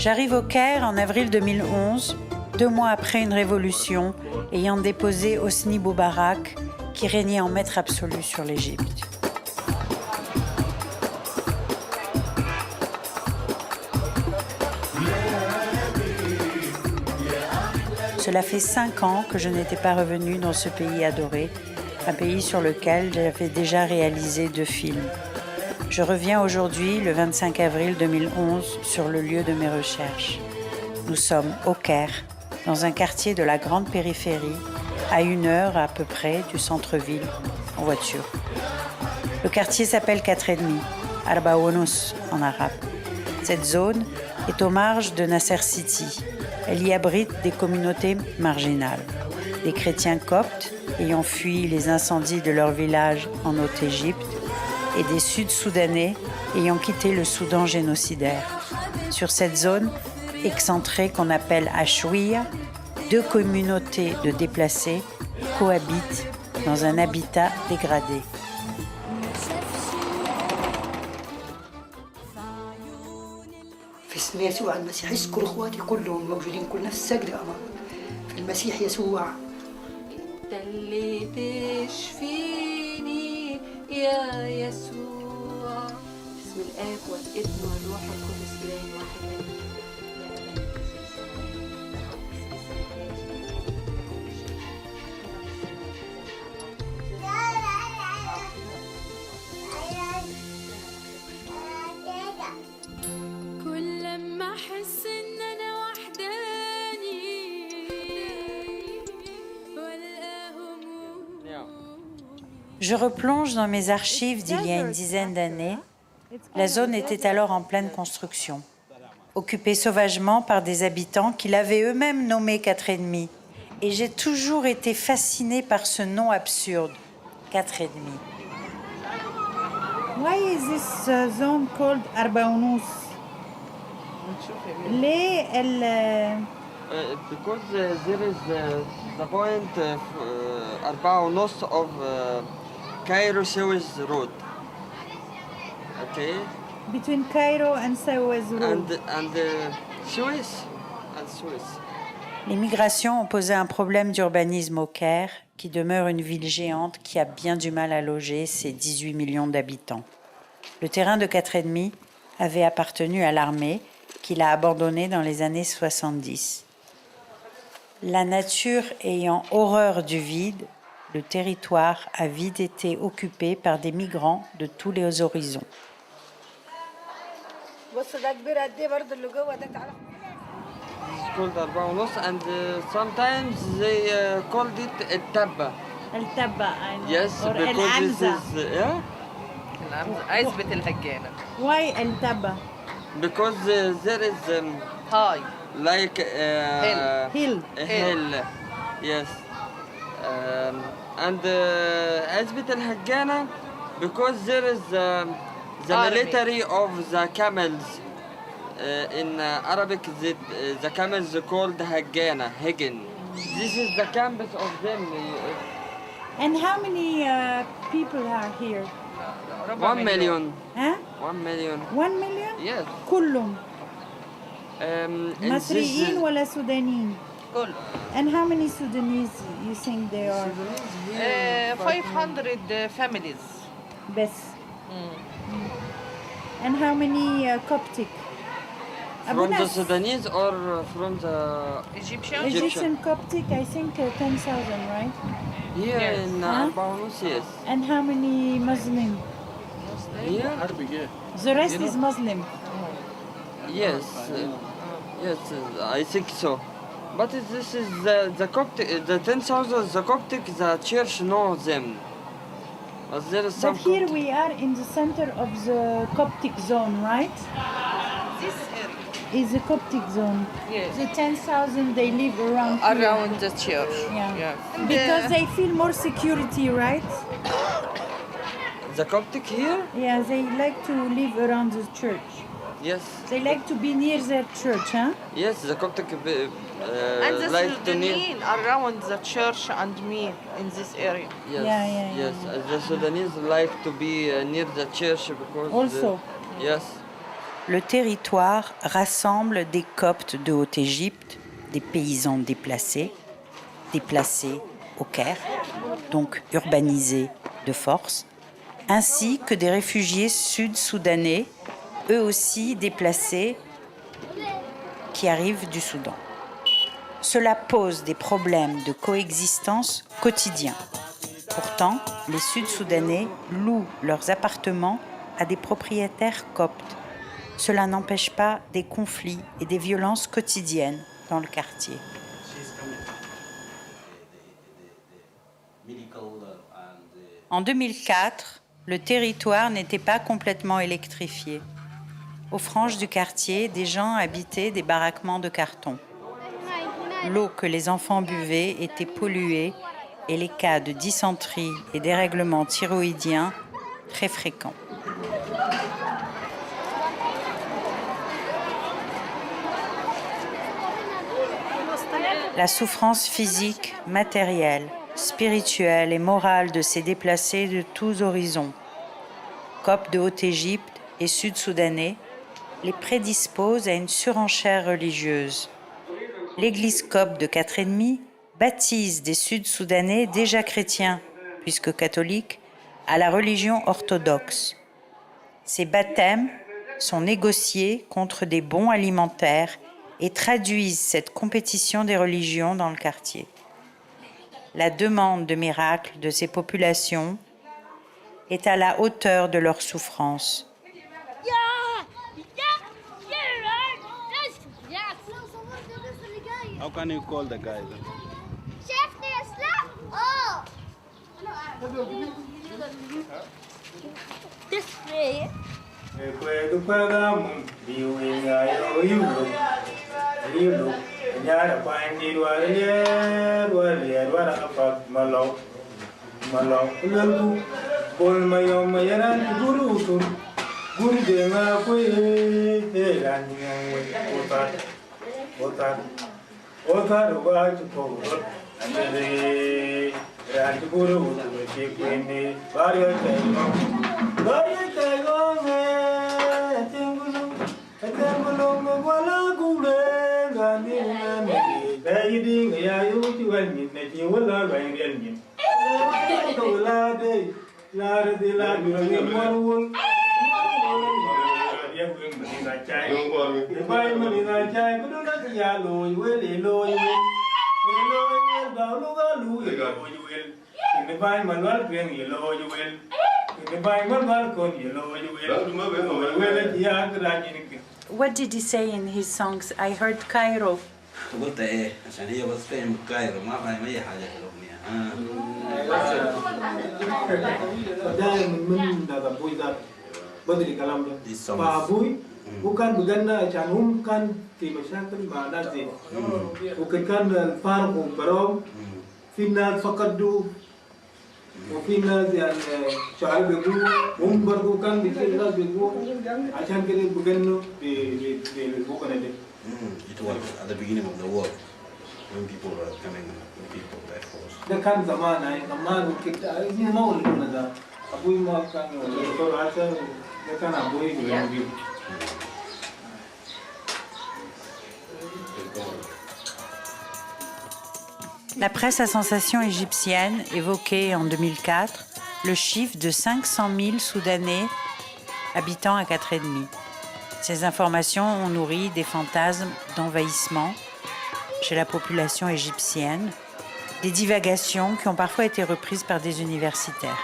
J'arrive au Caire en avril 2011, 2 mois après une révolution ayant déposé Hosni Moubarak, qui régnait en maître absolu sur l'Égypte. Cela fait 5 ans que je n'étais pas revenue dans ce pays adoré, un pays sur lequel j'avais déjà réalisé 2 films. Je reviens aujourd'hui, le 25 avril 2011, sur le lieu de mes recherches. Nous sommes au Caire, dans un quartier de la grande périphérie, à 1 heure à peu près du centre-ville, en voiture. Le quartier s'appelle 4,5, Arba Ounos en arabe. Cette zone est aux marges de Nasser City. Elle y abrite des communautés marginales, des chrétiens coptes ayant fui les incendies de leur village en Haute-Égypte et des Sud-Soudanais ayant quitté le Soudan génocidaire. Sur cette zone excentrée qu'on appelle Ashouia, 2 communautés de déplacés cohabitent dans un habitat dégradé. في اسم يسوع المسيح اذكر اخواتي كلهم موجودين كلنا في السجد امام في المسيح يسوع انت اللي تشفيني يا يسوع باسم الاب والابن والروح القدس اله واحد امين. Je replonge dans mes archives d'il y a une dizaine d'années. La zone était alors en pleine construction, occupée sauvagement par des habitants qui l'avaient eux-mêmes nommé 4,5. Et j'ai toujours été fascinée par ce nom absurde, 4,5. Why is this zone called Arba Ounos? ليه because there is the point Arba Ounos of Cairo Suez Road. Okay. Between Cairo and Suez Road. And Suez and Suez. Les migrations ont posé un problème d'urbanisme au Caire, qui demeure une ville géante qui a bien du mal à loger ses 18 millions d'habitants. Le terrain de 4,5 avait appartenu à l'armée, qui l'a abandonné dans les années 70. La nature ayant horreur du vide, le territoire a vite été occupé par des migrants de tous les horizons. It's called Arba Ounos and sometimes they called it El Tabba. El Tabba, I know. Yes, or El because this Amza. is عزبة الهجانة. Why El Tabba? because there is هاي like Hill. a hill. Yes. And Azbit al-Haggana because there is the Army. military of the camels. In Arabic, the camels called Haggana, Hagen. This is the campus of them. And how many people are here? 1 million. Huh? 1 million. 1 million? Yes. كلهم And مصريين ولا سودانيين? كله. And how many Sudanese you think there are? 500 families. بس. And how many Coptic? from the Abunas, Sudanese or from the Egyptian. Egyptian Coptic, I think 10,000, right? here Yes. in Huh? Arba Ounos, yes. And how many Muslim? Here, The rest is Muslim. yes, yes, I think so. But this is the Coptic, the 10,000, the Coptic, the church knows them. But there is some But here Coptic- we are in the center of the Coptic zone, right? This area. Is the Coptic zone. Yes. The 10,000 they live around here. Around the church. Yeah. Yeah. Because they feel more security, right? The Coptic here? Yeah, they like to live around the church. Yes. They like to be near their church, huh? Yes, the Coptic And the like to near. Sudanese around the church and me in this area. Yes, Yeah. yes. The Sudanese like to be near the church because. Also. Yes. le territoire rassemble des Coptes de Haute-Égypte, des paysans déplacés au Caire, donc urbanisés de force, ainsi que des réfugiés sud-soudanais, eux aussi déplacés, qui arrivent du Soudan. Cela pose des problèmes de coexistence quotidiens. Pourtant, les Sud-Soudanais louent leurs appartements à des propriétaires coptes. Cela n'empêche pas des conflits et des violences quotidiennes dans le quartier. En 2004, le territoire n'était pas complètement électrifié. Aux franges du quartier, des gens habitaient des baraquements de carton. L'eau que les enfants buvaient était polluée et les cas de dysenterie et dérèglements thyroïdiens très fréquents. La souffrance physique, matérielle, spirituelle et morale de ces déplacés de tous horizons, Coptes de Haute-Égypte et Sud-Soudanais, les prédispose à une surenchère religieuse. L'Église copte de 4,5 baptise des Sud-Soudanais déjà chrétiens, puisque catholiques, à la religion orthodoxe. Ces baptêmes sont négociés contre des bons alimentaires et traduisent cette compétition des religions dans le quartier. La demande de miracles de ces populations est à la hauteur de leurs souffrances. How can you call the guy then? This way. What did he say in his songs? I heard Cairo. قلت ايه عشان هي بس فهم كايرو ما فاهم اي حاجه في الاغنيه دائما من هذا ابوي ذاك بدري كلام ده فابوي وكان بغنى عشان هم كان في مشاكل مع ناس زي وكان الفارق براهم في ناس فقدوا وفي ناس يعني شعب بيقولوا هم برضو كان بيصير ناس بيقولوا عشان كده بغنوا بالبوكنا ده. It was at the beginning of the war when people were coming, people back force. ده كان زمان هاي زمان وكده ما ولدنا ده أبوي ما كان دكتور عسل ده كان أبوي بيقول. La presse à sensation égyptienne évoquait en 2004 le chiffre de 500 000 Soudanais habitant à 4,5. Ces informations ont nourri des fantasmes d'envahissement chez la population égyptienne, des divagations qui ont parfois été reprises par des universitaires.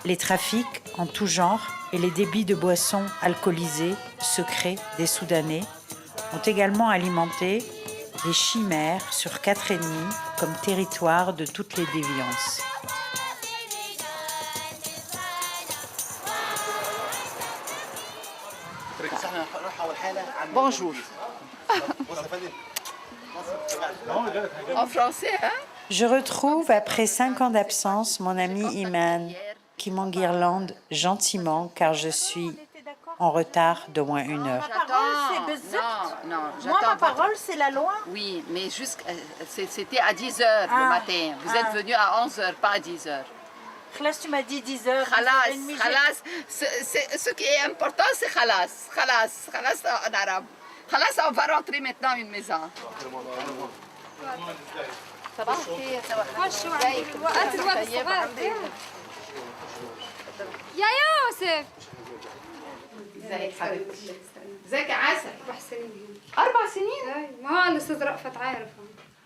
Les trafics en tout genre et les débits de boissons alcoolisées secrets des Soudanais ont également alimenté des chimères sur 4,5 comme territoire de toutes les déviances. Bonjour. En français, hein? Je retrouve, après 5 ans d'absence, mon ami Iman, qui m'enguirlande gentiment car je suis en retard d'au moins 1 heure. Ma parole, c'est bezut. Non, Moi, ma parole, c'est la loi. Oui, mais c'était à 10 heures le matin. Vous êtes venu à 11 heures, pas à 10 heures. Khlas, tu m'as dit 10 heures. خلاص 10h30, خلاص ce qui est important c'est خلاص en arabe. خلاص on va rentrer maintenant une maison. صباح الخير. خشوا عندك الوقت صغير. يا يوسف. ازيك حبيبتي؟ ازيك يا عسل؟ 4 سنين. 4 سنين؟ ما هو الاستاذ رأفت عارفه.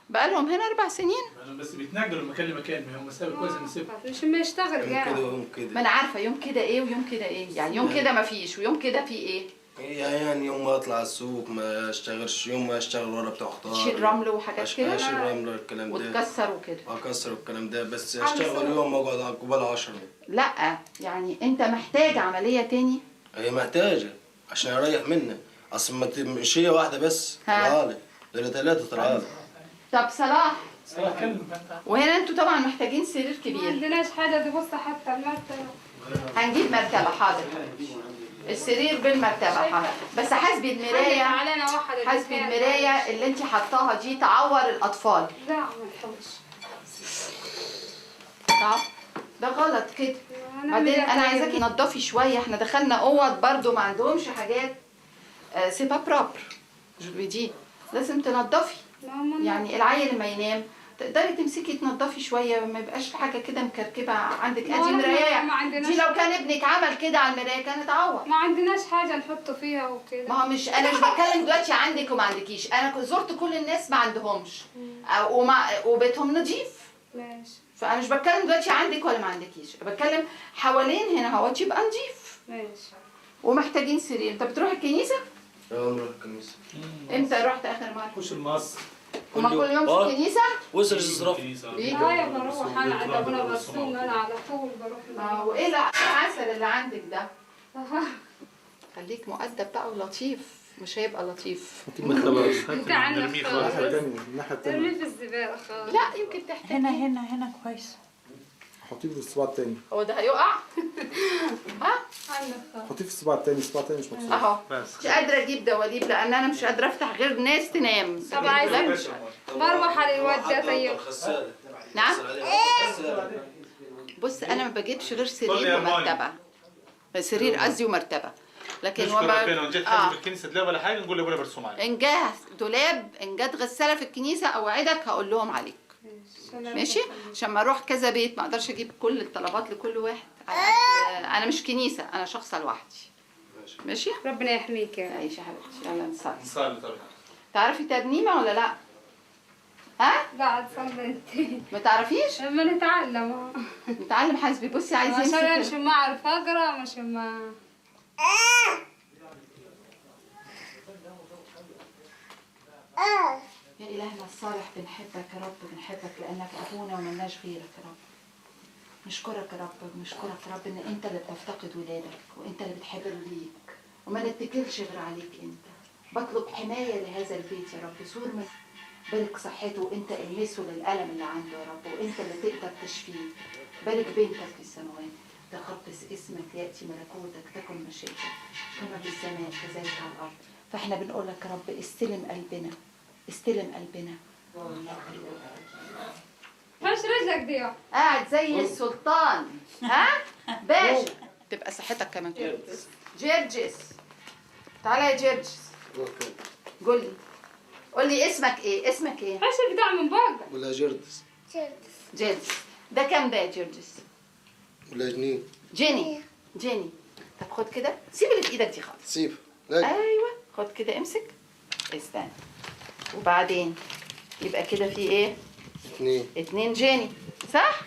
بقالهم هنا 4 سنين؟ بس بيتنقلوا من مكان لمكان، ما هم مسافه كويس نسيبها. مش ما يشتغل قاعد. ما انا عارفه يوم كده ايه ويوم كده ايه، يعني يوم كده ما فيش ويوم كده في ايه؟ يعني يوم ما اطلع السوق ما اشتغلش، يوم ما اشتغل ورا بتاع خضار، تشيل رمل وحاجات كده؟ اشيل رمل الكلام ده وتكسر وكده واكسر الكلام ده، بس اشتغل يوم اقعد على قبال 10. لا يعني انت محتاج عمليه تاني؟ هي محتاجه عشان اريح منها، اصل مش هي واحده بس طلعالي، دول 3 طلعالي. طب صلاح وهنا انتوا طبعا محتاجين سرير ما كبير. عندناش حاجه تبص حتى المرتبه. هنجيب مرتبه حاضر، السرير بالمرتبه حاضر، بس حاسبي المرايه، علينا واحد حاسبي المرايه اللي انت حطاها دي تعور الاطفال. لا ما تحوش. طب ده غلط كده. بعدين انا عايزاكي تنضفي شويه، احنا دخلنا اوض برضو ما عندهمش حاجات سي با بروبر جو لوي دي، لازم تنضفي. يعني العيل لما ينام تقدري تمسكي تنضفي شويه، ما يبقاش في حاجه كده مكركبه عندك. ادي مرايه دي لو كان ابنك عمل كده على المرايه كان اتعور. ما عندناش حاجه نحطه فيها وكده. ما هو مش انا مش بتكلم دلوقتي عندك وما عندكيش، انا زرت كل الناس ما عندهمش وبيتهم نظيف. ماشي. فانا مش بتكلم دلوقتي عندك ولا ما عندكيش، بتكلم حوالين هنا اهوت يبقى نظيف. ماشي. ومحتاجين سرير. انت بتروح الكنيسه؟ بروح الكنيسه. امتى رحت اخر مره؟ خش المصر هما كل يوم في الكنيسه؟ وصل الصراف هاي بروح انا عند ابونا برسوم، انا على طول بروح. وايه العسل اللي عندك ده؟ خليك مؤدب بقى ولطيف، مش هيبقى لطيف. بتاع الناحيه الثانيه في الزباله خالص. لا يمكن تحتاج. هنا كويس. حطيه في الصباع التاني. هو ده هيقع؟ ها؟ حطيه في الصباع التاني، الصباع التاني مش مكسور. اهو مش قادره اجيب دواليب لان انا مش قادره افتح غير ناس تنام. طب عايزين بروح على الواد ده طيب. نعم؟ بص انا ما بجيبش غير سرير ومرتبه. سرير قصدي ومرتبه. لكن وما جت حد في الكنيسه دولاب ولا حاجه نقول لابونا برسوم عليه. ان جه دولاب، ان جت غساله في الكنيسه اوعدك هقول لهم عليك. ماشي؟ عشان ما اروح كذا بيت ما اقدرش اجيب كل الطلبات لكل واحد. انا مش كنيسه، انا شخصه لوحدي. ماشي؟ ربنا يحميك يا عيشي يا حبيبتي. يلا نصلي. نصلي طبعا. تعرفي ترنيمه ولا لا؟ ها؟ لا تصلي انت. ما تعرفيش؟ اما نتعلم. نتعلم حسبي. بصي عايزه عشان مش ما اعرف اقرا مش ما. يا إلهنا الصالح بنحبك يا رب، بنحبك لأنك أبونا وملناش غيرك يا رب. نشكرك يا رب، بنشكرك يا رب إن أنت اللي بتفتقد ولادك وأنت اللي بتحب ليك وما نتكلش غير عليك أنت. بطلب حماية لهذا البيت يا رب، سور من بارك صحته وأنت المسه للألم اللي عنده يا رب، وأنت اللي تقدر تشفيه. بارك بنتك في السماوات، تقدس اسمك، يأتي ملكوتك، تكن مشيئتك كما في السماء كذلك على الأرض. فإحنا بنقول لك يا رب استلم قلبنا، استلم قلبنا. فش رجلك دي قاعد زي السلطان. ها باشا تبقى صحتك كمان كده. جرجس تعالى يا جرجس. قول لي اسمك ايه؟ اسمك ايه؟ فش بتاع من بره. ولا جردس. جرجس. ده كام ده يا جرجس؟ ولا جنين. جيني. طب خد كده، سيب اللي في ايدك دي خالص. سيب. ايوه خد كده، امسك استنى. وبعدين يبقى كده في ايه؟ 2 جيني صح؟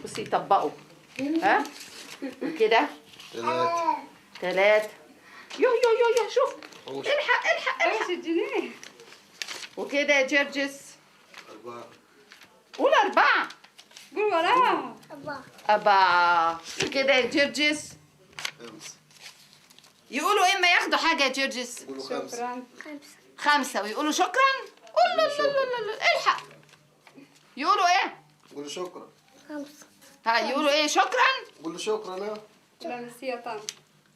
بصي يطبقوا. ها؟ وكده 3. يو شوف. الحق. الجنيه. وكده يا جرجس 4. قول 4. قول وراها. 4. وكده يا جرجس 5. يقولوا ايه ما ياخدوا حاجه يا جرجس؟ يقولوا 5. شكرا. 5 ويقولوا شكرا. قول لا الحق. يقولوا ايه؟ يقولوا شكرا. 5. ها يقولوا ايه؟ شكرا. يقولوا شكرا. لا نسيها طن.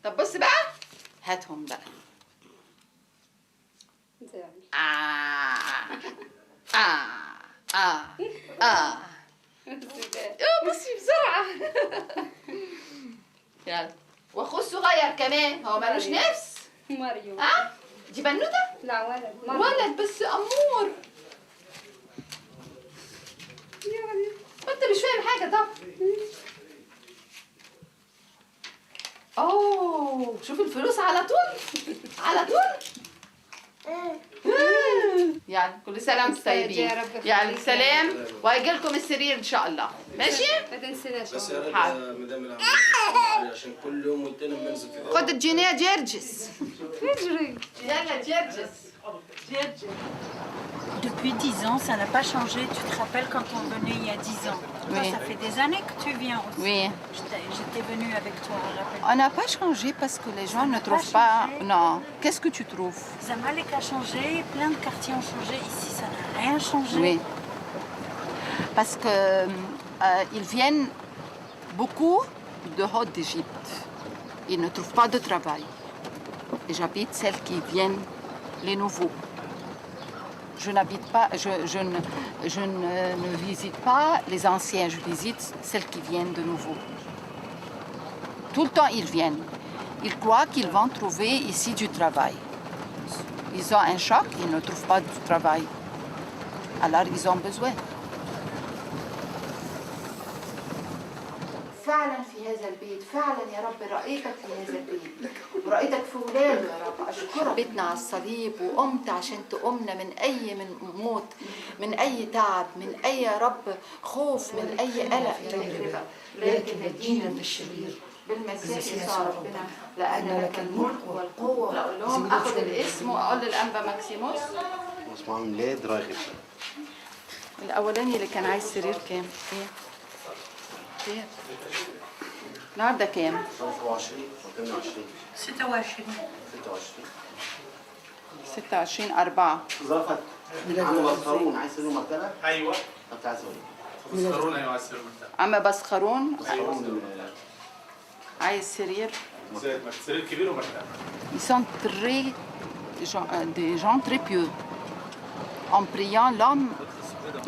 طب بص بقى هاتهم بقى. بصي بسرعه. يلا واخوه الصغير كمان هو مالوش نفس. مريم. دي بنوته؟ لا ولد. ولد بس امور. انت مش فاهم حاجه طب. اوه شوف الفلوس على طول على طول. يعني كل سنه وانتم طيبين. يعني سلام وهيجي لكم السرير ان شاء الله. ماشي؟ ما تنسيناش. بس يا ريت مدام العمل عشان كل يوم والتاني بننزل في خد الجنيه جرجس. اجري. يلا جرجس. Depuis 10 ans, ça n'a pas changé. Tu te rappelles quand on venait il y a 10 ans? Toi, Oui. ça fait des années que tu viens aussi. Oui. J'étais venue avec toi, rappelle. On n'a pas changé parce que les gens ne trouvent pas. Non. Qu'est-ce que tu trouves? Zamalek a changé, plein de quartiers ont changé. Ici, ça n'a rien changé. Oui. Parce que ils viennent beaucoup de Haute d'Égypte. Ils ne trouvent pas de travail. Et j'habite celles qui viennent, les nouveaux. Je n'habite pas, je ne visite pas les anciens, je visite celles qui viennent de nouveau. Tout le temps, ils viennent. Ils croient qu'ils vont trouver ici du travail. Ils ont un choc, ils ne trouvent pas du travail. Alors, ils ont besoin. فعلا في هذا البيت فعلا يا رب رأيتك في هذا البيت ورأيتك في ولاده يا رب أشكرك. بيتنا على الصليب وقمت عشان تقومنا من موت من أي تعب من أي يا رب خوف من أي قلق يا رب لكن نجينا من الشرير بالمسيح يسوع ربنا لأن لك الملك والقوة. أقول لهم أخذ الاسم وأقول للأنبا ماكسيموس اسمه ميلاد راغب. الأولاني اللي كان عايز سرير كام؟ إيه؟ النهارده كام؟ 25 و 22 26 4 ظرفت عم بسخرون عايز سرير مرتبة؟ ايوه. طب تعال سوري. بسخرون ايوه عايز سرير مرتبة. عم بسخرون عايز سرير. سرير كبير ومرتبة. Ils sont des gens très pieux. En priant, l'homme,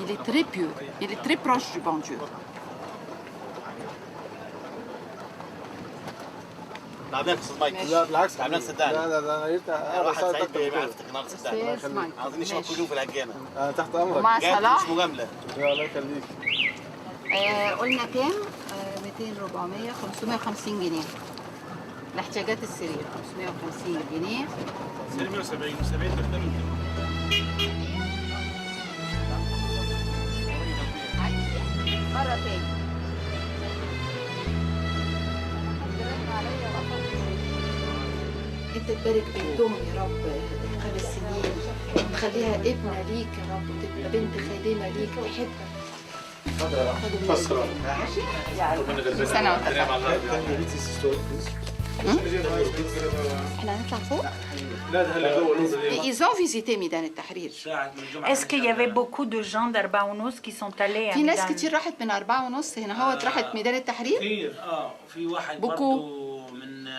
il est très pieux. Il est très proche du bon Dieu. عاملين قصة مايك. لا بالعكس عاملين صدقني. لا انا قلت واحد سعيد بمعرفتك النهارده صدقني. عاوزين نشرب كل يوم في العجانة. انا تحت امرك. مع صلاح. مش مجاملة. الله يخليك. قلنا كام؟ 200 400 550 جنيه. لاحتياجات السرير 550 جنيه. سرير 170 و70 قدام مرة تاني. انت تبارك بنتهم يا رب 5 سنين تخليها ابنة ليك يا رب وتبقى بنت خادمة ليك تحبك. فسرة. سنة احنا هنطلع فوق؟ لا ده اللي جوه الأوضة دي. Ils ont visité ميدان التحرير. Est-ce qu'il y avait beaucoup de gens d'Arbaounos qui sont allés à في ناس Midan? كتير راحت من 4:30 هنا هو راحت ميدان التحرير؟ كتير في واحد بوكو. برضه من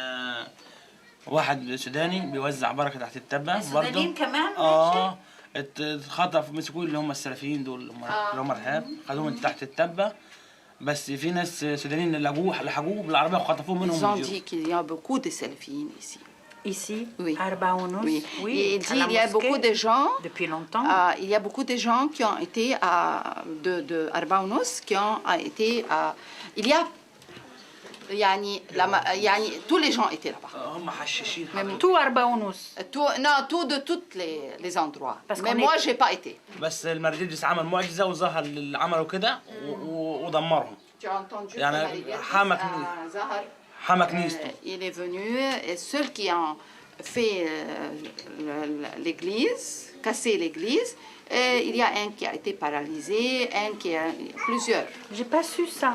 واحد سوداني بيوزع بركه تحت التبه السودانيين برضه. كمان؟ اتخطف مسكوه اللي هم السلفيين دول اللي هم ارهاب خدوهم من تحت التبه بس في ناس سودانيين لحقوه بالعربيه وخطفوه منهم. Ils ont dit qu'il y a beaucoup de salafiyyin ici. Ici, Oui. à Arbaounos? Oui. Oui. Et il à dit la il y a beaucoup mosquée, de gens. Depuis longtemps. Il y a beaucoup de gens qui ont été de Arbaounos qui ont été il y a يعني tous les gens étaient là-bas. هم حشاشين. Même Tout Arbaounos. tout de tous les endroits. Parce Mais qu'on moi est- j'ai pas été. بس المرجيجس عمل معجزه وظهر اللي عملوا كده ودمرهم. Tu as entendu يعني que حمى Zahar حمى كنيسته. il est venu et ceux qui ont fait l'église, cassé l'église, il y a un qui a été paralysé, un qui a plusieurs. J'ai pas su ça.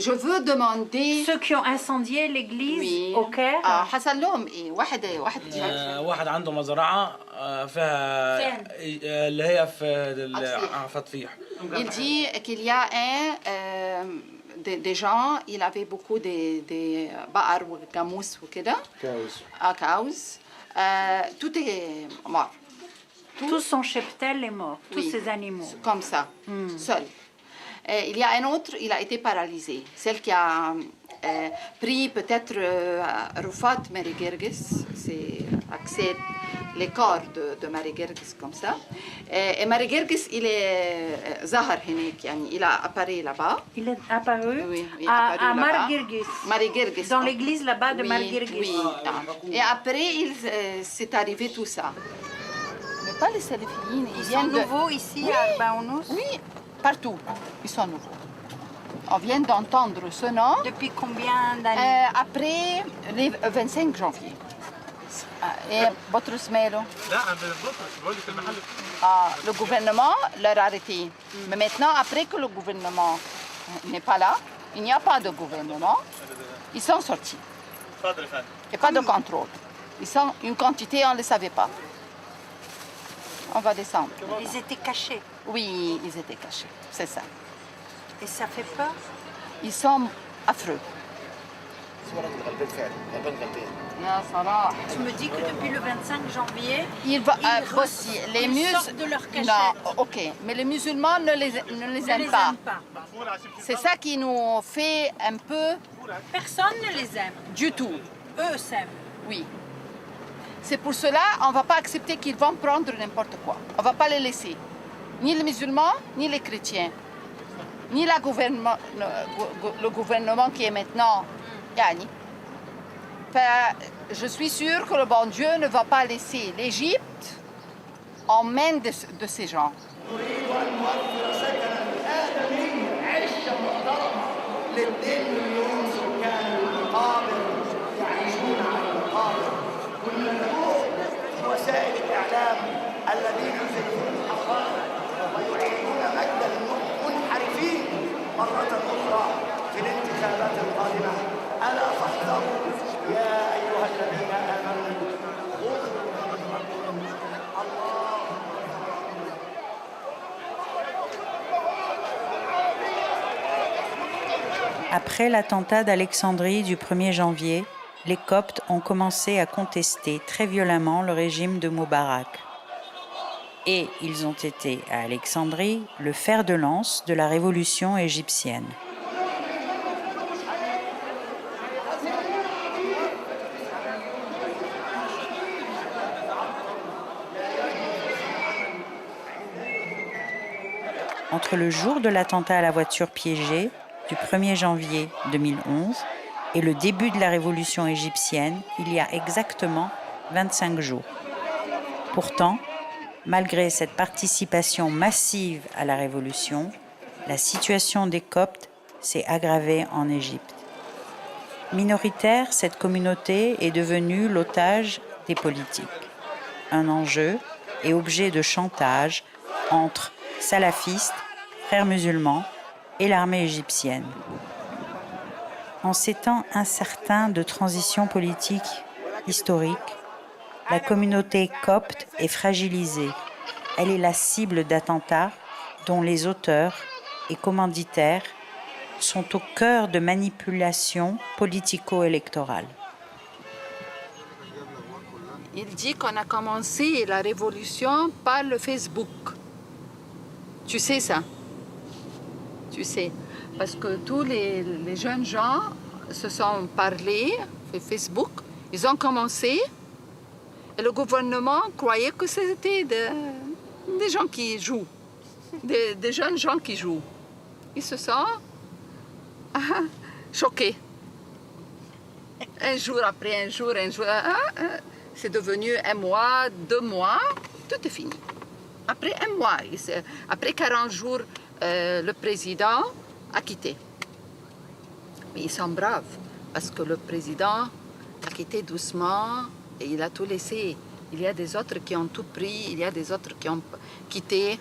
Je veux demander Ceux qui ont incendié l'église oui. au Caire. حصل لهم ايه واحد واحد عنده مزرعه فيها اللي هي في تطفيح. Il dit qu'il y a des gens, il avait beaucoup des بقر وجاموس وكده. كاوز. Tout est mort. Tout son cheptel est mort. Tous Oui. ces animaux. Comme ça, seul. Il y a un autre, il a été paralysé. Celle qui a pris peut-être Rufat Mary Girgis, c'est accès les corps de Mary Girgis comme ça. Et Mary Girgis, il est Zahar Hinek, il a apparu là-bas. Il est apparu à Mary Girgis, dans l'église là-bas de Mary Girgis. Oui. Et après, c'est arrivé tout ça. Mais pas les salafiyines. Ils sont nouveaux ici à Baounous? Oui, partout. Ils sont nouveaux. On vient d'entendre ce nom. Depuis combien d'années? Après le 25 janvier. Et Botrus Melo. Le gouvernement l'a arrêté. Mais maintenant, après que le gouvernement n'est pas là, il n'y a pas de gouvernement, ils sont sortis. Et pas de contrôle. Ils sont une quantité, on ne le savait pas. On va descendre. Ils étaient cachés? Oui, ils étaient cachés, c'est ça. Et ça fait peur? Ils sont affreux. Tu me dis que depuis le 25 janvier, ils sortent de leur cachette. Non, ok, mais les musulmans ne les aiment pas. C'est ça qui nous fait un peu... Personne ne les aime. Du tout. Eux s'aiment. Oui. C'est pour cela qu'on ne va pas accepter qu'ils vont prendre n'importe quoi. On ne va pas les laisser. Ni les musulmans, ni les chrétiens. Ni le gouvernement qui est maintenant. Yani. Je suis sûre que le bon Dieu ne va pas laisser l'Égypte en main de ces gens. Après l'attentat d'Alexandrie du 1er janvier, les Coptes ont commencé à contester très violemment le régime de Moubarak. Et ils ont été, à Alexandrie, le fer de lance de la révolution égyptienne. Entre le jour de l'attentat à la voiture piégée, du 1er janvier 2011, et le début de la révolution égyptienne, il y a exactement 25 jours. Pourtant, malgré cette participation massive à la révolution, la situation des Coptes s'est aggravée en Égypte. Minoritaire, cette communauté est devenue l'otage des politiques, un enjeu et objet de chantage entre salafistes, frères musulmans et l'armée égyptienne. En ces temps incertains de transition politique historique, la communauté copte est fragilisée. Elle est la cible d'attentats dont les auteurs et commanditaires sont au cœur de manipulations politico-électorales. Il dit qu'on a commencé la révolution par le Facebook. Tu sais ça? Tu sais, parce que tous les jeunes gens se sont parlé sur Facebook, ils ont commencé, et le gouvernement croyait que c'était des gens qui jouent, des jeunes gens qui jouent. Ils se sont choqués. Un jour après un jour, c'est devenu un mois, 2 mois, tout est fini. Après un mois, après 40 jours, le président a quitté. Mais ils sont braves, parce que le président a quitté doucement et il a tout laissé. Il y a des autres qui ont tout pris, il y a des autres qui ont quitté.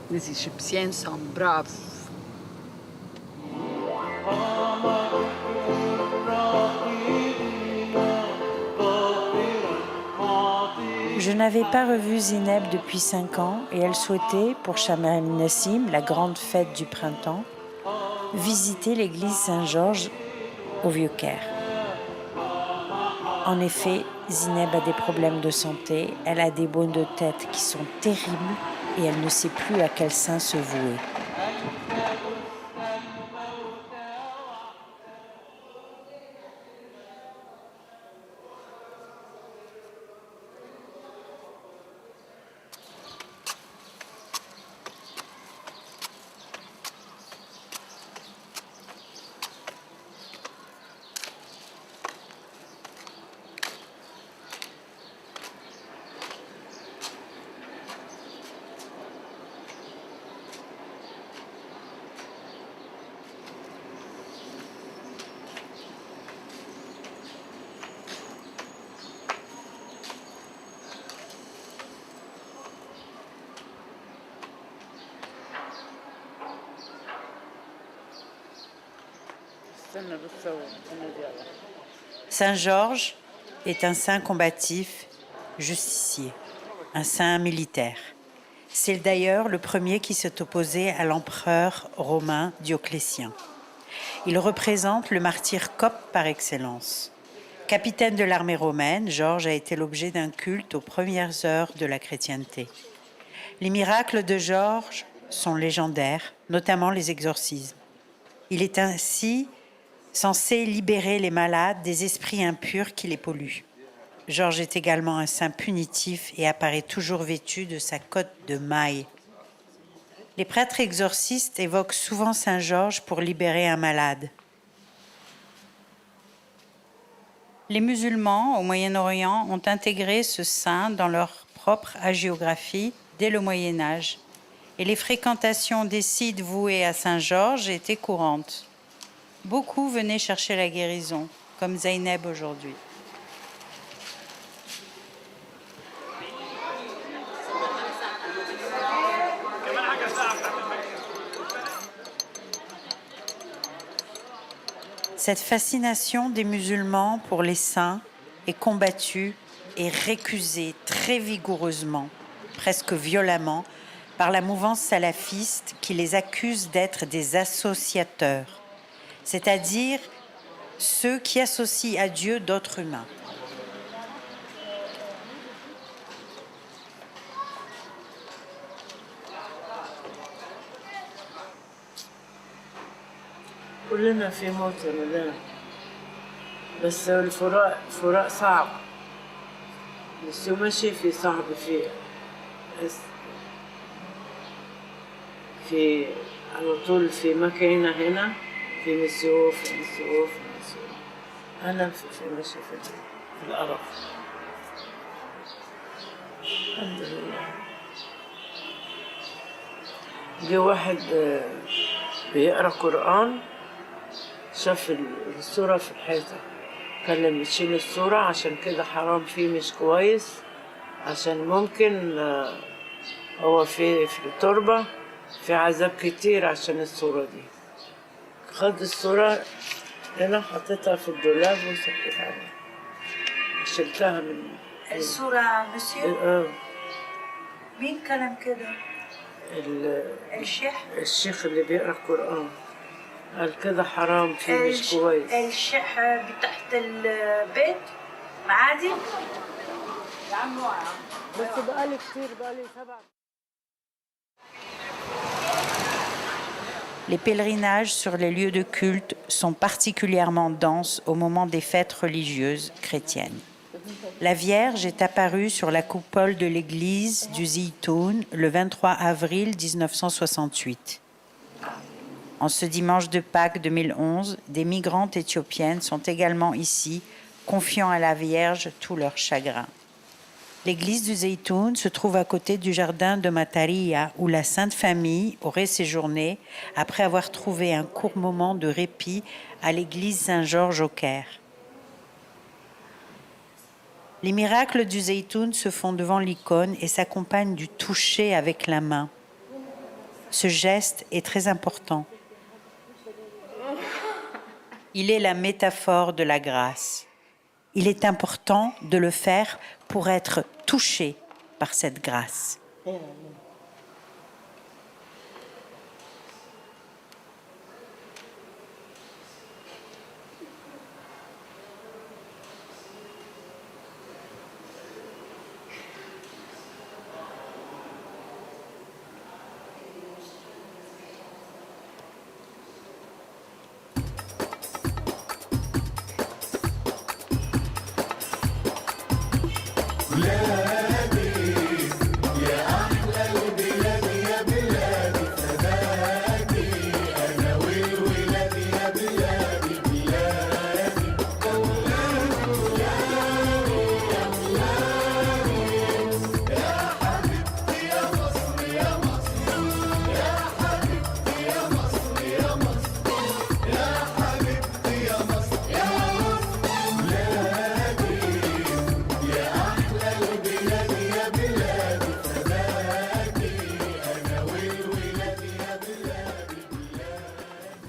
Les Égyptiens sont braves. Je n'avais pas revu Zineb depuis 5 ans et elle souhaitait, pour Shamar el-Nassim, la grande fête du printemps, visiter l'église Saint-Georges au Vieux-Caire. En effet, Zineb a des problèmes de santé, elle a des maux de tête qui sont terribles et elle ne sait plus à quel saint se vouer. Saint Georges est un saint combatif, justicier, un saint militaire. C'est d'ailleurs le premier qui s'est opposé à l'empereur romain Dioclétien. Il représente le martyr copte par excellence. Capitaine de l'armée romaine, Georges a été l'objet d'un culte aux premières heures de la chrétienté. Les miracles de Georges sont légendaires, notamment les exorcismes. Il est ainsi censé libérer les malades des esprits impurs qui les polluent. Georges est également un saint punitif et apparaît toujours vêtu de sa cotte de maille. Les prêtres exorcistes évoquent souvent Saint Georges pour libérer un malade. Les musulmans au Moyen-Orient ont intégré ce saint dans leur propre hagiographie dès le Moyen Âge, et les fréquentations des sites voués à Saint Georges étaient courantes. Beaucoup venaient chercher la guérison, comme Zeynep aujourd'hui. Cette fascination des musulmans pour les saints est combattue et récusée très vigoureusement, presque violemment, par la mouvance salafiste qui les accuse d'être des associateurs, c'est-à-dire ceux qui associent à Dieu d'autres humains. كلنا في موت رمضان بس الفراق صعب بس ماشي في صعب فيه بس في على طول في مكينة هنا في مسيوف أنا في ماشي في القرف الحمد لله. جه واحد بيقرأ قرآن شاف الصورة في الحيطة كان لما تشيل الصورة عشان كده حرام فيه مش كويس عشان ممكن هو في التربة في عذاب كتير عشان الصورة دي. خد الصورة هنا حطيتها في الدولاب وسكت عليها شلتها من الصورة مسيو؟ مين كلام كده؟ الشيخ اللي بيقرأ القرآن قال كده حرام فيه مش كويس. الشيخ تحت البيت معادي؟ يا عم بس بقالي كتير بقالي 7. Les pèlerinages sur les lieux de culte sont particulièrement denses au moment des fêtes religieuses chrétiennes. La Vierge est apparue sur la coupole de l'église du Zitoun le 23 avril 1968. En ce dimanche de Pâques 2011, des migrantes éthiopiennes sont également ici, confiant à la Vierge tout leur chagrin. L'église du Zeytoun se trouve à côté du jardin de Mataria, où la Sainte Famille aurait séjourné après avoir trouvé un court moment de répit à l'église Saint-Georges au Caire. Les miracles du Zeytoun se font devant l'icône et s'accompagnent du toucher avec la main. Ce geste est très important. Il est la métaphore de la grâce. Il est important de le faire pour être touché par cette grâce.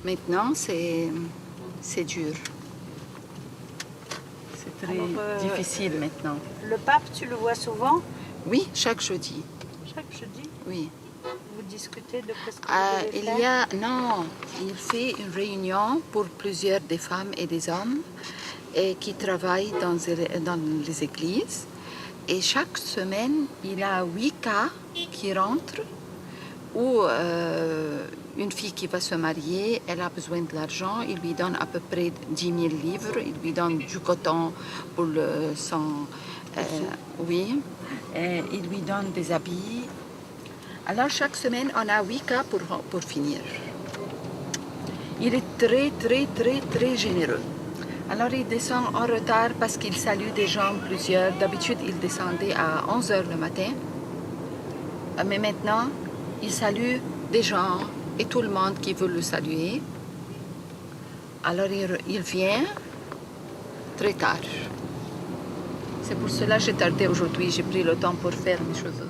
Maintenant, c'est dur. C'est très difficile maintenant. Le pape, tu le vois souvent? Oui, chaque jeudi. Chaque jeudi? Oui. Vous discutez de ce que vous devez Il faire? il fait une réunion pour plusieurs des femmes et des hommes et qui travaillent dans les églises. Et chaque semaine, il a 8 cas qui rentrent où une fille qui va se marier, elle a besoin de l'argent, il lui donne à peu près 10 000 livres, il lui donne du coton pour oui, et il lui donne des habits. Alors chaque semaine, on a 8 cas pour finir. Il est très, très, très, très généreux. Alors il descend en retard parce qu'il salue des gens, plusieurs. D'habitude, il descendait à 11h le matin. Mais maintenant, il salue des gens et tout le monde qui veut le saluer. Alors il vient très tard. C'est pour cela que j'ai tardé aujourd'hui. J'ai pris le temps pour faire mes choses.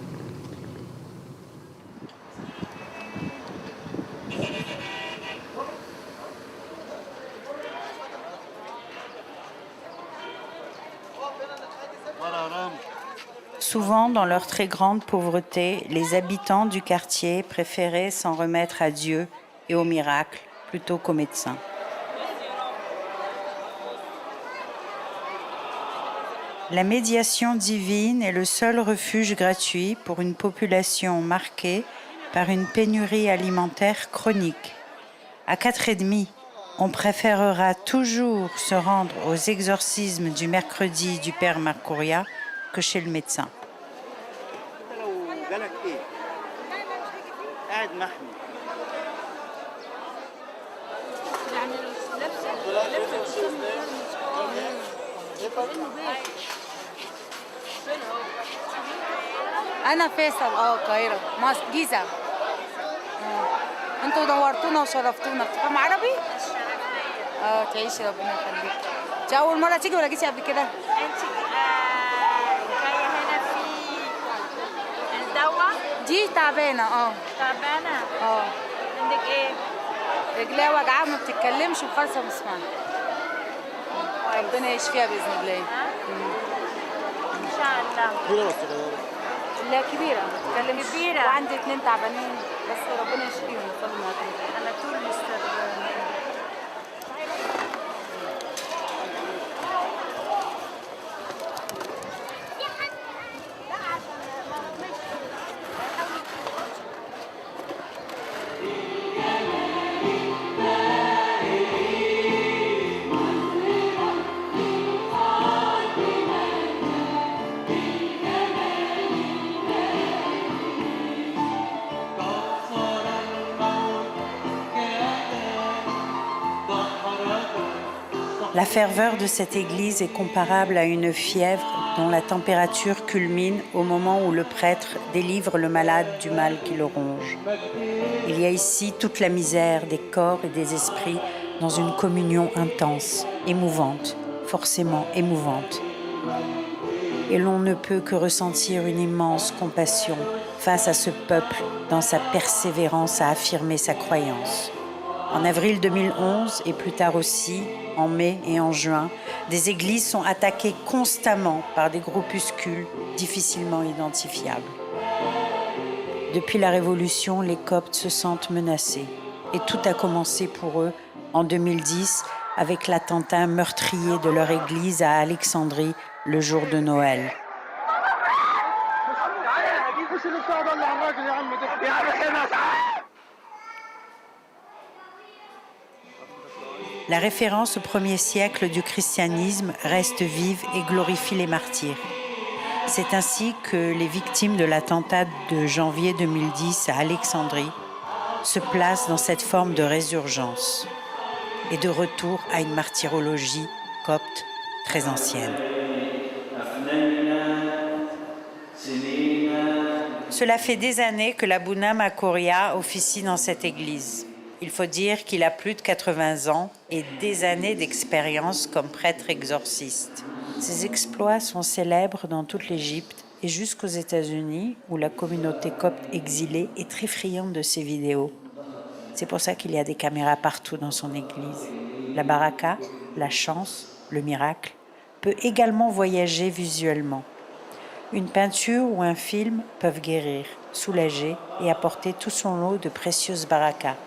Souvent, dans leur très grande pauvreté, les habitants du quartier préféraient s'en remettre à Dieu et aux miracles plutôt qu'aux médecins. La médiation divine est le seul refuge gratuit pour une population marquée par une pénurie alimentaire chronique. À 4h30, on préférera toujours se rendre aux exorcismes du mercredi du Père Marcouria que chez le médecin. أنا فيصل القاهرة مصر جيزة انتوا دورتونا وشرفتونا بتفهم عربي؟ تعيشي ربنا يخليك. انت أول مرة تيجي ولا جيتي قبل كده؟ انت جايه هنا في الدواء؟ دي تعبانة تعبانه؟ عندك ايه؟ رجليها وجعها ما بتتكلمش وخالصة مسمعة. ربنا يشفيها بإذن الله. ان شاء الله. كبيرة ولا صغيرة؟ لا كبيرة ما بتتكلمش. كبيرة. وعندي 2 تعبانين بس ربنا يشفيهم ويصلوا معاهم. على طول مستر. La ferveur de cette église est comparable à une fièvre dont la température culmine au moment où le prêtre délivre le malade du mal qui le ronge. Il y a ici toute la misère des corps et des esprits dans une communion intense, émouvante, forcément émouvante. Et l'on ne peut que ressentir une immense compassion face à ce peuple dans sa persévérance à affirmer sa croyance. En avril 2011 et plus tard aussi, en mai et en juin, des églises sont attaquées constamment par des groupuscules difficilement identifiables. Depuis la Révolution, les Coptes se sentent menacés. Et tout a commencé pour eux en 2010 avec l'attentat meurtrier de leur église à Alexandrie le jour de Noël. La référence au premier siècle du christianisme reste vive et glorifie les martyrs. C'est ainsi que les victimes de l'attentat de janvier 2010 à Alexandrie se placent dans cette forme de résurgence et de retour à une martyrologie copte très ancienne. Cela fait des années que l'Abouna Makoria officie dans cette église. Il faut dire qu'il a plus de 80 ans et des années d'expérience comme prêtre exorciste. Ses exploits sont célèbres dans toute l'Égypte et jusqu'aux États-Unis, où la communauté copte exilée est très friande de ses vidéos. C'est pour ça qu'il y a des caméras partout dans son église. La baraka, la chance, le miracle, peut également voyager visuellement. Une peinture ou un film peuvent guérir, soulager et apporter tout son lot de précieuses barakas.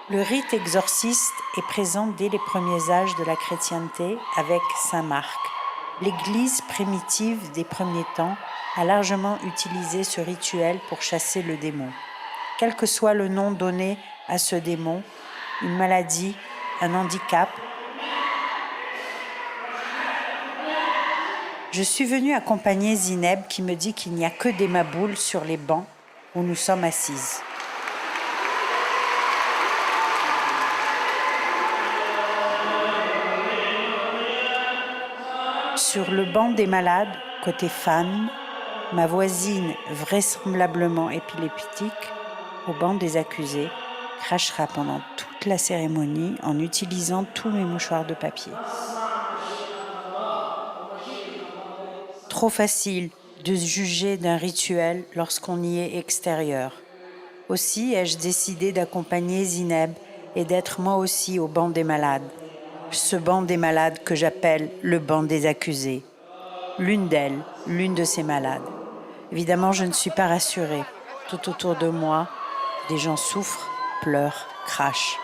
Le rite exorciste est présent dès les premiers âges de la chrétienté avec Saint Marc. L'Église primitive des premiers temps a largement utilisé ce rituel pour chasser le démon. Quel que soit le nom donné à ce démon, une maladie, un handicap, je suis venue accompagner Zineb qui me dit qu'il n'y a que des maboules sur les bancs où nous sommes assises. Sur le banc des malades, côté femme, ma voisine, vraisemblablement épileptique, au banc des accusés, crachera pendant toute la cérémonie en utilisant tous mes mouchoirs de papier. Trop facile de juger d'un rituel lorsqu'on y est extérieur. Aussi ai-je décidé d'accompagner Zineb et d'être moi aussi au banc des malades. Ce banc des malades que j'appelle le banc des accusés. L'une d'elles, l'une de ces malades. Évidemment, je ne suis pas rassurée. Tout autour de moi, des gens souffrent, pleurent, crachent.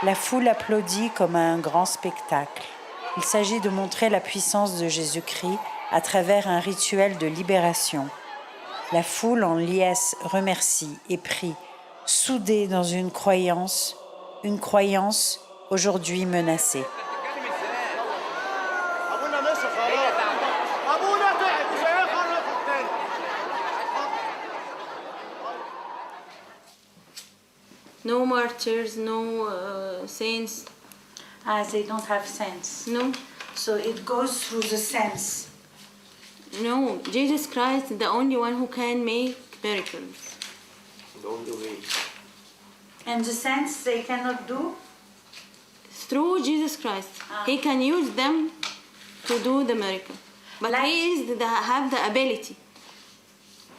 La foule applaudit comme à un grand spectacle. Il s'agit de montrer la puissance de Jésus-Christ à travers un rituel de libération. La foule en liesse remercie et prie, soudée dans une croyance aujourd'hui menacée. No martyrs, no saints. They don't have saints. No. So it goes through the saints. No, Jesus Christ is the only one who can make miracles. the only way. And the saints, they cannot do? Through Jesus Christ. He can use them to do the miracle. But he is have the ability.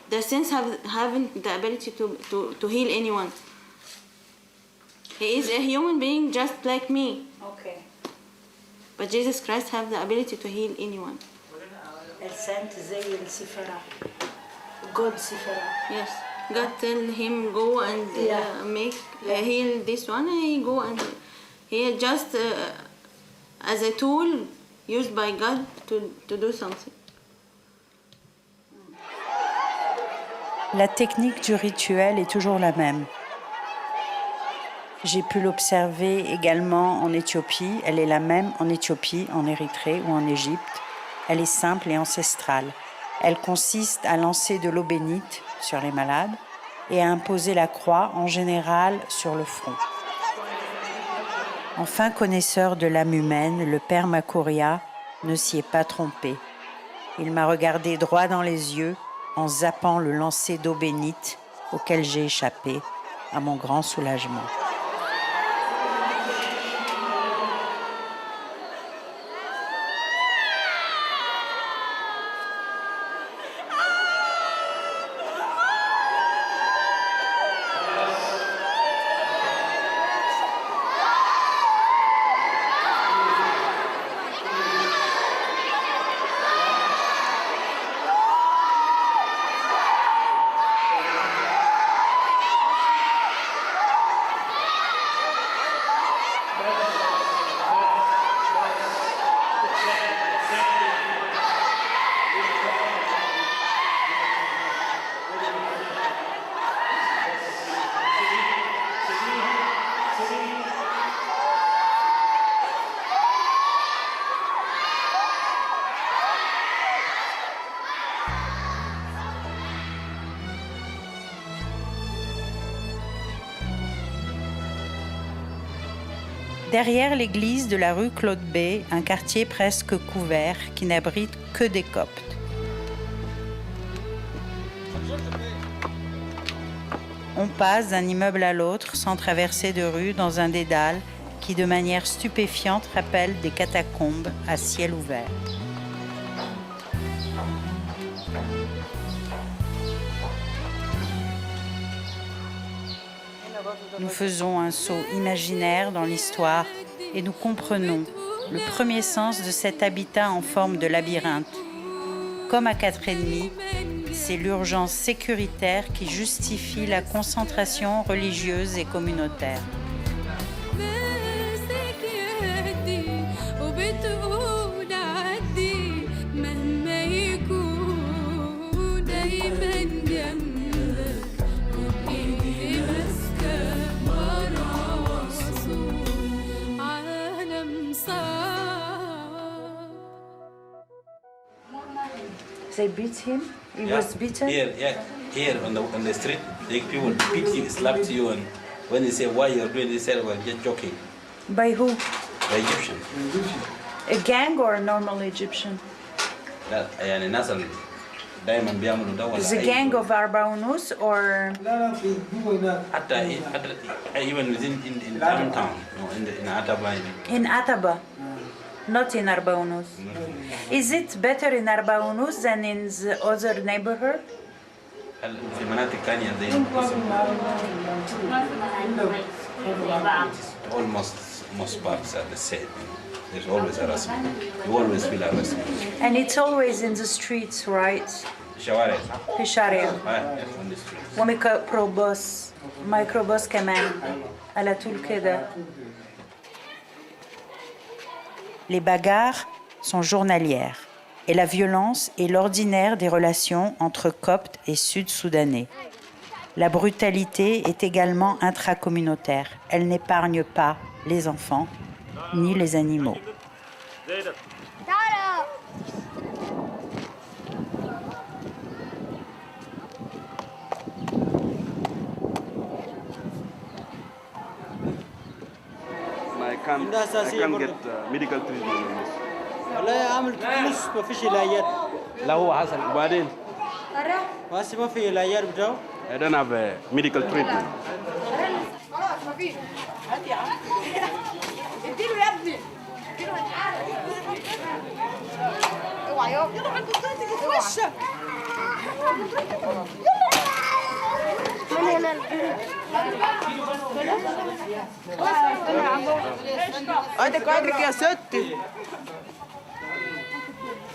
The saints haven't the ability to heal anyone. He is a human being just like me. Okay. But Jesus Christ have the ability to heal anyone. السنت زي السفرة. God سفرة. Yes. God tell him go and make heal this one. He go and he just as a tool used by God to do something. La technique du rituel est toujours la même. J'ai pu l'observer également en Éthiopie. Elle est la même en Éthiopie, en Érythrée ou en Égypte. Elle est simple et ancestrale. Elle consiste à lancer de l'eau bénite sur les malades et à imposer la croix, en général, sur le front. Enfin connaisseur de l'âme humaine, le père Makuria ne s'y est pas trompé. Il m'a regardé droit dans les yeux en zappant le lancer d'eau bénite auquel j'ai échappé, à mon grand soulagement. Derrière l'église de la rue Claude B, un quartier presque couvert qui n'abrite que des Coptes. On passe d'un immeuble à l'autre sans traverser de rue dans un dédale qui de manière stupéfiante rappelle des catacombes à ciel ouvert. Nous faisons un saut imaginaire dans l'histoire et nous comprenons le premier sens de cet habitat en forme de labyrinthe. Comme à 4,5, c'est l'urgence sécuritaire qui justifie la concentration religieuse et communautaire. They beat him? He was beaten? Here on the street, people beat you, slap you, and when they say why you're doing this, they say, well, just joking. By who? By Egyptian. A gang or a normal Egyptian? يعني الناس دائما بيعملوا ده ولا The gang of Arbaunus or? حتى even within in downtown, in Ataba. In Ataba, not in Arbaunus. Is it better in Arbaunus than in the other neighborhood? في مناطق ثانية زي most parts are the same. There's always harassment. You always feel harassment. And it's always in the streets, right? شوارع. في الشارع. On the streets. وميكروباص كمان على طول كده. Les bagarres sont journalières et la violence est l'ordinaire des relations entre Coptes et Sud-Soudanais. La brutalité est également intracommunautaire. Elle n'épargne pas les enfants ni les animaux. I can't get medical treatment in this. والله عامل فلوس ما فيش علاجات. لا هو حصل وبعدين بس ما في علاجات بتاعه. I don't have a medical treatment. خلاص مفيش هات يا عم اديله يا ابني اديله اوعى يابا يلا عند بطاقتك في وشك عندك يا ستي.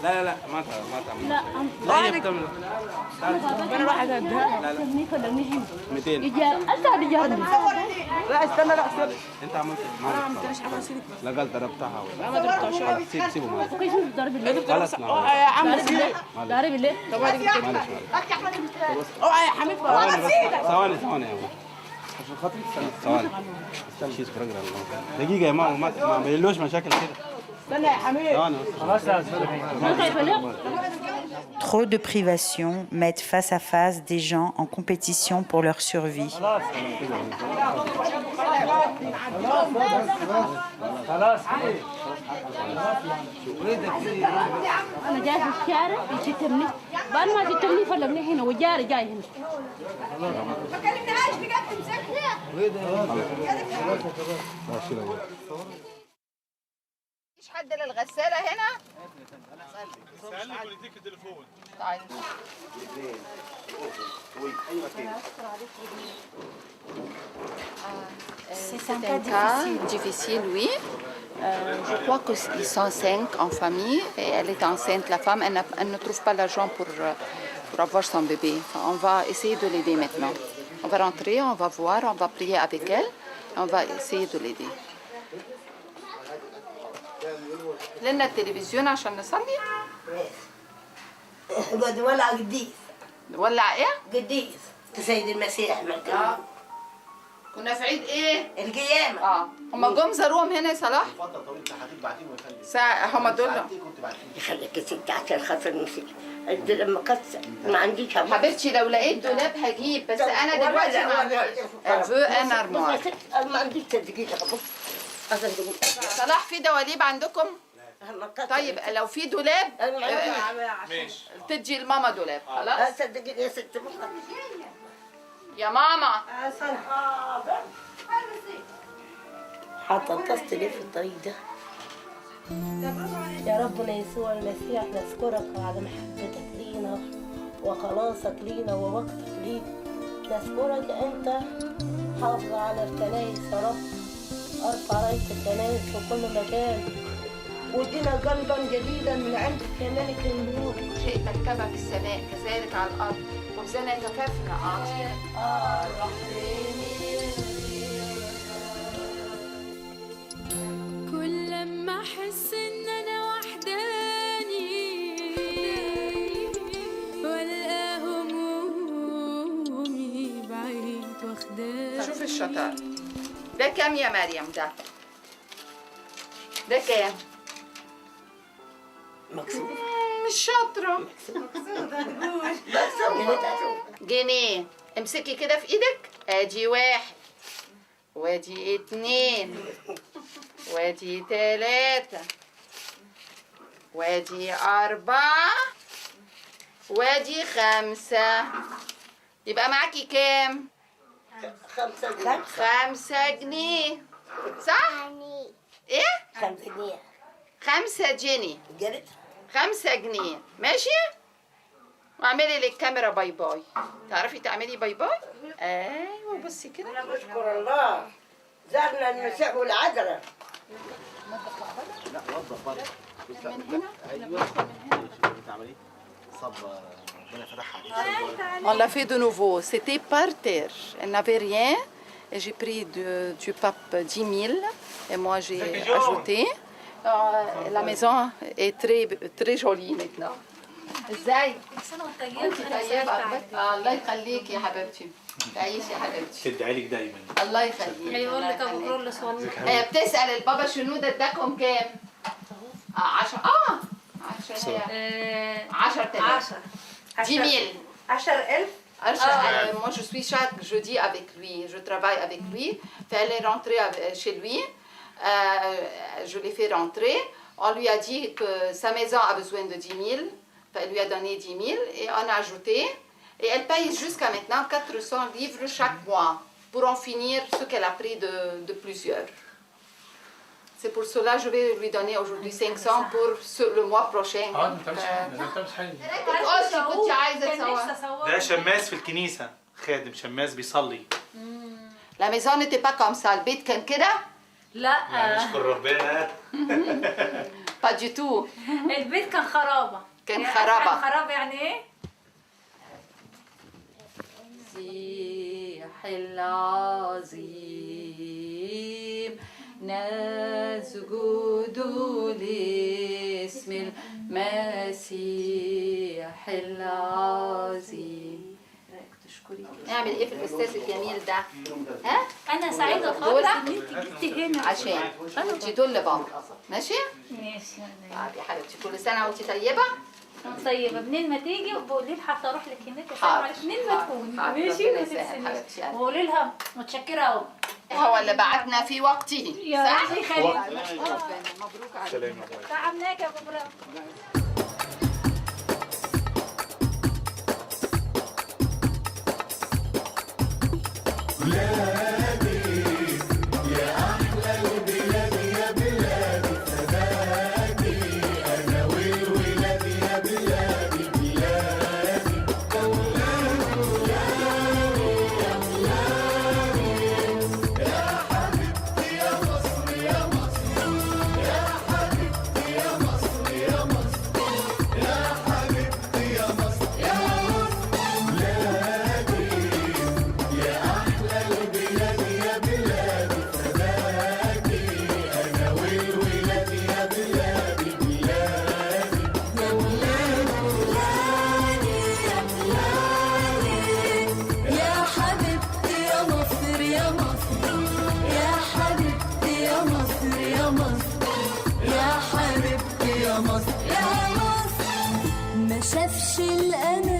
لا لا ما تعمل. لا لا انا واحد اديها. لا لا 200. لا استنى لا استنى. انت عملت انا ما عملتليش حاجه سيدي. لا قال ضربتها لا ما ضربتهاش. سيبه معاك. ضرب الليل. خلاص يا عم ضرب الليل. طب اوعى يا حبيبي. ثواني يا ابو عشان خاطري ثواني استنى شيز بروجرام دقيقة يا ماما ما يلوش مشاكل كده استنى يا حبيبي خلاص Trop de privations mettent face à face des gens en compétition pour leur survie. أنا جاي في الشارع يشتمني بعد ما شتمني فلقني هنا وجاري جاي هنا ما كلمناهاش بجد مسكني مفيش حد للغسالة هنا؟ سألني ولديك التليفون. طيب. C'est un cas difficile, oui. Je crois qu'ils sont 5 en famille et elle est enceinte, la femme, elle ne trouve pas l'argent pour avoir son bébé. Enfin, on va essayer de l'aider maintenant. On va rentrer, on va voir, on va prier avec elle et on va essayer de l'aider. لنا التلفزيون عشان نصلي. قد ولع قديس. ولع ايه؟ قديس سيد المسيح مكان. كنا في عيد ايه؟ القيامة. هم جم زاروهم هنا يا صلاح؟ فترة طويلة هتبعتيهم ويخليك. ساعة هم دول يخليك يا ستي عشان خاطر المسيح. لما كسر ما عنديش حبيبتي لو لقيت دولاب هجيب بس انا دلوقتي ما عنديش ان ارموار. ما عنديش دقيقة بص. صلاح في دواليب عندكم؟ طيب لو في دولاب ماشي تدي لماما دولاب خلاص؟ صدقيني يا ستي يا ماما حاطة انتصت ليه في الطريق ده؟ يا ربنا يسوع المسيح نشكرك على محبتك لينا وخلاصك لينا ووقتك لينا. نشكرك انت حافظ على الكنائس يا رب. ارفع راية الكنائس في كل مكان وادينا قلبا جديدا من عندك يا ملك الملوك. شئتك كما في السماء كذلك على الارض خبزنا كفافنا اعطينا. كل لما احس ان انا وحداني والقى همومي بعيد واخداني. شوف الشطار ده كام يا مريم؟ ده كام؟ مكسور. مش شاطرة. جنيه. امسكي كده في ايدك. ادي 1 وادي 2 وادي 3 وادي 4 وادي 5. يبقى معاكي كام؟ 5 جنيه صح؟ ايه؟ 5 جنيه. 5 جنيه. 5 جنيه ماشي؟ واعملي للكاميرا باي باي. تعرفي تعملي باي باي؟ ايوه بصي كده. انا بشكر الله زارنا المسيح والعذراء. لا وظف بره. من هنا؟ ايوه تعملي صب ربنا يفتحها عليك. On l'a fait de nouveau. C'était par terre. Elle n'avait rien. Et j'ai pris du pape 10 000 et moi j'ai ajouté. La maison est très jolie maintenant. ازاي؟ انت طيبة. الله يخليك يا حبيبتي. تعيشي يا حبيبتي. تدعي لك دايما. الله يخليك. هيقول لك ابو كرولس والله. هي بتسأل البابا شنودة اداكم كام؟ 10 10 هي 10000. 10 000. 10,000. Moi, je suis chaque jeudi avec lui. Je travaille avec lui. Elle est rentrée chez lui. Je l'ai fait rentrer. On lui a dit que sa maison a besoin de 10 000. Elle lui a donné 10 000 et on a ajouté. Et elle paye jusqu'à maintenant 400 livres chaque mois pour en finir ce qu'elle a pris de plusieurs. C'est pour cela que je vais lui donner aujourd'hui 500 pour le mois prochain. كنت عايزة تصور. ده شماس في الكنيسة، خادم شماس بيصلي. La maison n'était pas comme ça. البيت كان كده؟ لا نشكر ربنا. Pas du tout. البيت كان خرابة. كان خرابة. خرابة يعني ايه؟ المسيح العظيم نسجد لاسم المسيح العظيم. نعمل ايه في الاستاذ الجميل ده؟ ها؟ انا سعيده خالص ان انت جيتي هنا عشان انت دول لبابا. ماشي؟ ماشي يا حبيبتي كل سنه وانت طيبه. طيبه منين ما تيجي وبقولي لها حتى اروح لك هناك اسلم حاضر. عليك منين ما تكوني ماشي ربنا ما يسهل حبيبتي. تنسينيش وقولي لها متشكره قوي هو اللي بعتنا في وقته. يا صح؟ رب يخليك. ربنا مبروك عليك. تعبناك يا بابا. ما شافش الأمل